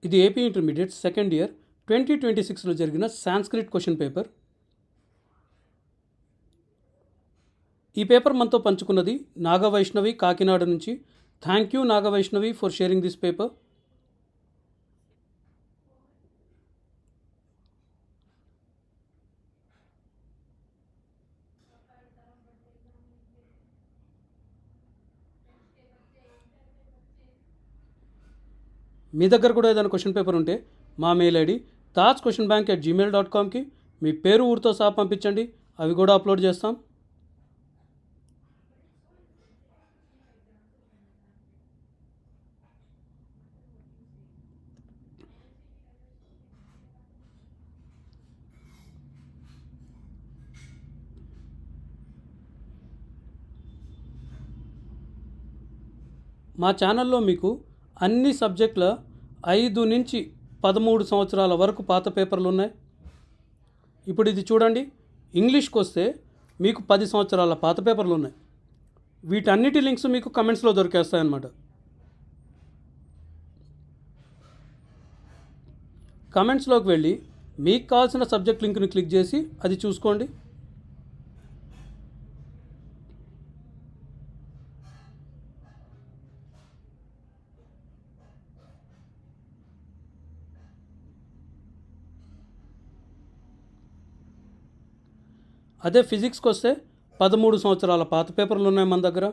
ఇది AP intermediate second year 2026లో జరిగిన సాంస్క్రిట్ క్వశ్చన్ పేపర్. ఈ పేపర్ మనతో పంచుకున్నది నాగవైష్ణవి కాకినాడ నుంచి. Thank you Nagavaishnavi for sharing this paper. మీ దగ్గర కూడా ఏదైనా క్వశ్చన్ పేపర్ ఉంటే మా మెయిల్ ఐడి tajquestionbank@gmail.comకి మీ పేరు ఊరితో సహా పంపించండి. అవి కూడా అప్లోడ్ చేస్తాం. మా ఛానల్లో మీకు అన్ని సబ్జెక్టుల 5 నుంచి 13 సంవత్సరాల వరకు పాత పేపర్లు ఉన్నాయి. ఇప్పుడు ఇది చూడండి. ఇంగ్లీష్కి వస్తే మీకు 10 సంవత్సరాల పాత పేపర్లు ఉన్నాయి. వీటన్నిటి లింక్స్ మీకు కమెంట్స్లో దొరికేస్తాయన్నమాట. కమెంట్స్లోకి వెళ్ళి మీకు కావాల్సిన సబ్జెక్ట్ లింక్ని క్లిక్ చేసి అది చూసుకోండి. అదే ఫిజిక్స్కి వస్తే 13 సంవత్సరాల పాత పేపర్లు ఉన్నాయి మన దగ్గర.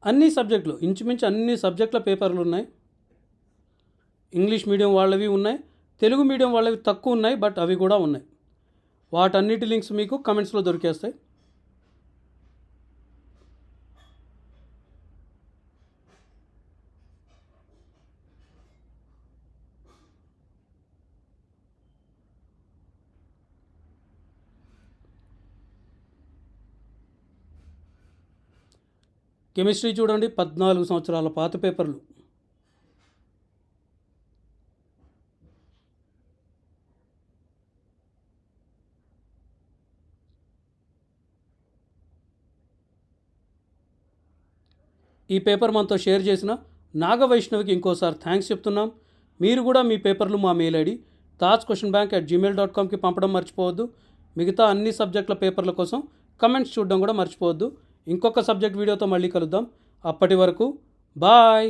అన్ని సబ్జెక్టులు, ఇంచుమించు అన్ని సబ్జెక్టుల పేపర్లు ఉన్నాయి. ఇంగ్లీష్ మీడియం వాళ్ళవి ఉన్నాయి, తెలుగు మీడియం వాళ్ళవి తక్కువ ఉన్నాయి, బట్ అవి కూడా ఉన్నాయి. వాటన్నిటి లింక్స్ మీకు కమెంట్స్లో దొరికేస్తాయి. కెమిస్ట్రీ చూడండి, 14 సంవత్సరాల పాత పేపర్లు. ఈ పేపర్ మనతో షేర్ చేసిన నాగవైష్ణవికి ఇంకోసారి థ్యాంక్స్ చెప్తున్నాం. మీరు కూడా మీ పేపర్లు మా మెయిల్ ఐడి tajquestionbank@gmail.comకి పంపడం మర్చిపోవద్దు. మిగతా అన్ని సబ్జెక్టుల పేపర్ల కోసం కమెంట్స్ చూడడం కూడా మర్చిపోవద్దు. ఇంకొక సబ్జెక్ట్ వీడియోతో మళ్ళీ కలుద్దాం. అప్పటి వరకు బాయ్.